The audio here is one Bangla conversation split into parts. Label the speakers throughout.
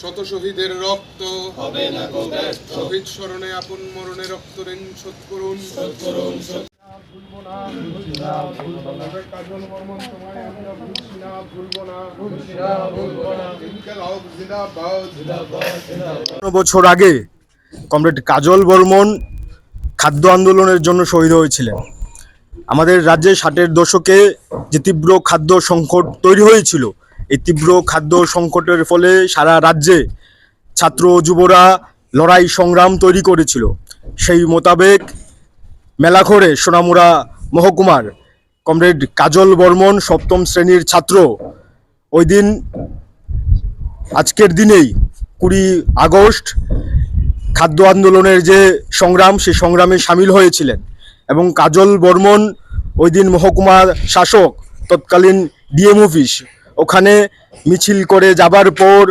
Speaker 1: শত শহীদের রক্ত
Speaker 2: হবে না গো ব্যর্থ।
Speaker 1: শহীদ স্মরণে আপন মরণে রক্ত ঋণ শোধ করুন। ভুলবো না, কাজল বর্মন তোমায় আমরা ভুলছি না, ভুলবো না। ইনকিলাব জিন্দাবাদ, জিন্দাবাদ।
Speaker 3: ৫ বছর আগে কমরেড কাজল বর্মন খাদ্য আন্দোলনের জন্য শহীদ হয়েছিলেন। আমাদের রাজ্যে ৬০-এর দশকে যে তীব্র খাদ্য সংকট তৈরি হয়েছিল, এই তীব্র খাদ্য সংকটের ফলে সারা রাজ্যে ছাত্র যুবরা লড়াই সংগ্রাম তৈরি করেছিল। সেই মোতাবেক মেলাঘরে সোনামুড়া মহকুমার কমরেড কাজল বর্মন ৭ম শ্রেণীর ছাত্র ওই দিন আজকের দিনেই ২০ আগস্ট খাদ্য আন্দোলনের যে সংগ্রাম, সেই সংগ্রামে সামিল হয়েছিলেন এবং কাজল বর্মন ওই দিন মহকুমা শাসক তৎকালীন ডিএম অফিস ওখানে মিছিল করে যাবার পর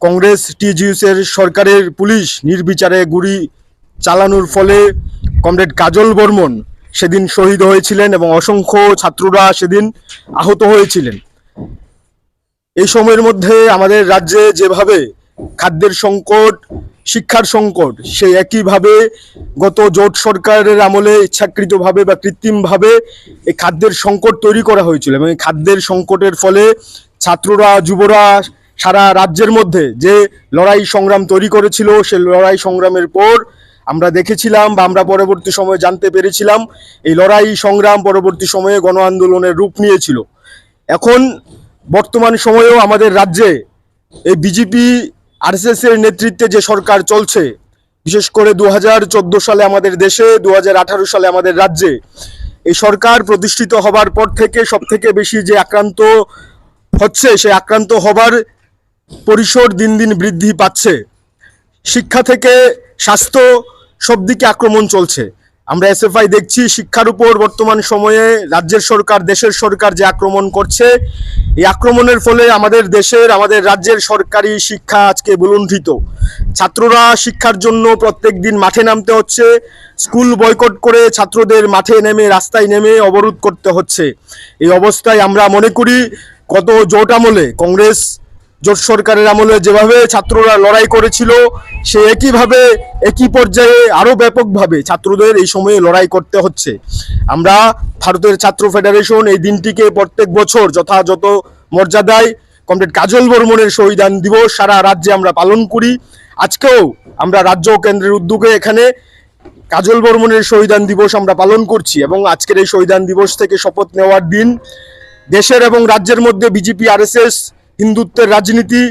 Speaker 3: কংগ্রেস টিজিউসের সরকারের পুলিশ নির্বিচারে গুলি চালানোর ফলে কমরেড কাজল বর্মন সেদিন শহীদ হয়েছিলেন এবং অসংখ্য ছাত্ররা সেদিন আহত হয়েছিলেন। এই সময়ের মধ্যে আমাদের রাজ্যে যেভাবে খাদ্যের সংকট, শিক্ষার সংকট, সেই একইভাবে গত জোট সরকারের আমলে ইচ্ছাকৃতভাবে বা কৃত্রিমভাবে এই খাদ্যের সংকট তৈরি করা হয়েছিল এবং এই খাদ্যের সংকটের ফলে ছাত্ররা যুবরা সারা রাজ্যের মধ্যে যে লড়াই সংগ্রাম তৈরি করেছিল, সেই লড়াই সংগ্রামের পর আমরা দেখেছিলাম বা আমরা পরবর্তী সময়ে জানতে পেরেছিলাম এই লড়াই সংগ্রাম পরবর্তী সময়ে গণ আন্দোলনের রূপ নিয়েছিল। এখন বর্তমান সময়েও আমাদের রাজ্যে এই বিজেপি আরএসএস এর নেতৃত্বে যে সরকার চলছে, বিশেষ করে ২০১৪ সালে আমাদের দেশে, ২০১৮ সালে আমাদের রাজ্যে এই সরকার প্রতিষ্ঠিত হবার পর থেকে সবথেকে বেশি যে আক্রান্ত হচ্ছে, সেই আক্রান্ত হবার পরিসর দিন দিন বৃদ্ধি পাচ্ছে। শিক্ষা থেকে স্বাস্থ্য সব দিকে আক্রমণ চলছে। আমরা এসএফআই দেখছি শিক্ষার উপর বর্তমান সময়ে রাজ্যের সরকার, দেশের সরকার যে আক্রমণ করছে, এই আক্রমণের ফলে আমাদের দেশের, আমাদের রাজ্যের সরকারি শিক্ষা আজকে ভুলুণ্ঠিত। ছাত্ররা শিক্ষার জন্য প্রত্যেক দিন মাঠে নামতে হচ্ছে, স্কুল বয়কট করে ছাত্রদের মাঠে নেমে, রাস্তায় নেমে অবরোধ করতে হচ্ছে। এই অবস্থায় আমরা মনে করি গত জোট আমলে, কংগ্রেস জোট সরকারের আমলে যেভাবে ছাত্ররা লড়াই করেছিল, সে একইভাবে একই পর্যায়ে আরও ব্যাপকভাবে ছাত্রদের এই সময়ে লড়াই করতে হচ্ছে। আমরা ভারতের ছাত্র ফেডারেশন এই দিনটিকে প্রত্যেক বছর যথাযথ মর্যাদায় কমরেড কাজল বর্মনের শহীদান দিবস সারা রাজ্যে আমরা পালন করি। আজকেও আমরা রাজ্য ও কেন্দ্রের উদ্যোগে এখানে কাজল বর্মনের শহীদান দিবস আমরা পালন করছি এবং আজকের এই শহীদান দিবস থেকে শপথ নেওয়ার দিন। দেশের এবং রাজ্যের মধ্যে বিজেপি আরএসএস হিন্দুত্বের রাজনীতি,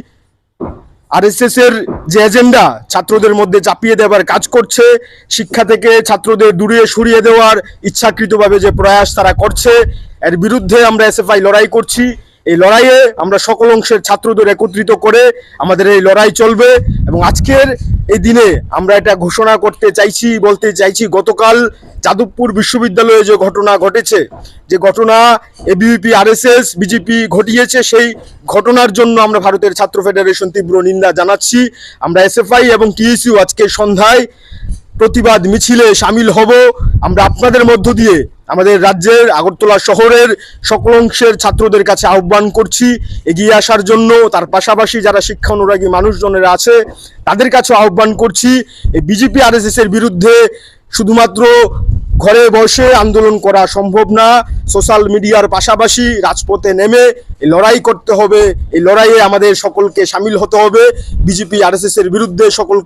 Speaker 3: আরএসএস এর যে এজেন্ডা ছাত্রদের মধ্যে চাপিয়ে দেওয়ার কাজ করছে, শিক্ষা থেকে ছাত্রদের দূরে সরিয়ে দেওয়ার ইচ্ছাকৃতভাবে যে প্রয়াস তারা করছে, এর বিরুদ্ধে আমরা এসএফআই লড়াই করছি। এই লড়াইয়ে আমরা সকল অংশের ছাত্রদের একত্রিত করে আমাদের এই লড়াই চলবে এবং আজকের এই দিনে আমরা এটা ঘোষণা করতে চাইছি, বলতে চাইছি, গতকাল যাদবপুর বিশ্ববিদ্যালয়ে যে ঘটনা ঘটেছে, যে ঘটনা এবিভিপি আরএসএস বিজেপি ঘটিয়েছে, সেই ঘটনার জন্য আমরা ভারতের ছাত্র ফেডারেশন তীব্র নিন্দা জানাচ্ছি। আমরা এসএফআই এবং টিএসইউ আজকে সন্ধ্যায় প্রতিবাদ মিছিলে সামিল হব। আমরা আপনাদের মধ্য দিয়ে আমাদের রাজ্যের আগরতলা শহরের সকল অংশের ছাত্রদের কাছে আহ্বান করছি এগিয়ে আসার জন্য। তার পাশাপাশি যারা শিক্ষা অনুরাগী মানুষজনেরা আছে তাদের কাছে আহ্বান করছি এই বিজেপি আরএসএস এর বিরুদ্ধে শুধুমাত্র ঘরে বসে আন্দোলন করা সম্ভব না। সোশ্যাল মিডিয়ার পাশাপাশি রাজপথে নেমে এই লড়াই করতে হবে। এই লড়াইয়ে আমাদের সকলকে সামিল হতে হবে। বিজেপি আরএসএস এর বিরুদ্ধে সকলকে